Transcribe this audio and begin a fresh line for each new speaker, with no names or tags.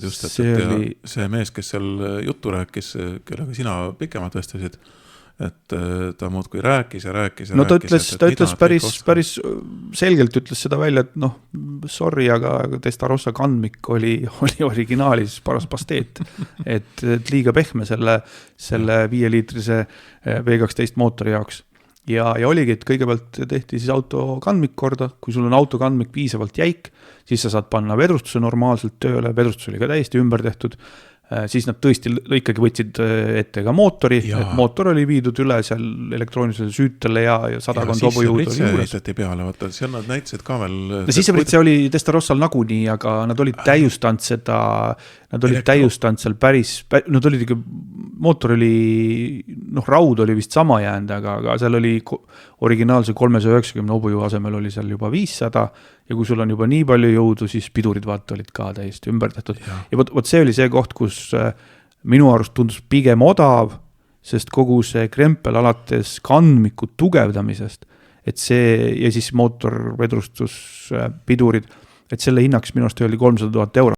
just,
See
see mees, kes seal juttu rääkis, kellega sina pikemalt vestlesid, et ta muud kui rääkis ja rääkis.
No ta ütles päris selgelt ütles seda välja, et sorry, aga Testarossa kandmik oli originaalis paras pasteet, et liiga pehme selle 5-liitrise V12 mootori jaoks. Ja oligi, et kõigepealt tehti siis auto kandmik korda, kui sul on auto kandmik piisavalt jäik, siis sa saad panna vedrustuse normaalselt tööle, vedrustus oli ka täiesti ümber tehtud, siis nad tõesti ikkagi võtsid ette ka mootori, et mootor oli viidud üle seal elektroonilisele süütele ja 100 hobujõud oli juures.
Peale, vaata, seal nad näitasid ka veel...
Sisepritse oli Testarossal nagunii, aga nad olid täiustanud seda, nad olid täiustanud seal nad olid ikka, mootor oli, raud oli vist sama jäänud, aga seal oli originaalse 390 hobujõu asemel oli seal juba 500 ja kui sul on juba nii palju jõudu, siis pidurid vaata olid ka täiesti ümber tehtud. Ja võt see oli see koht, kus minu arust tundus pigem odav, sest kogu see krempel alates kandmiku tugevdamisest, et see ja siis mootor, vedrustus, pidurid, et selle hinnaks minu arust oli 300 000 €.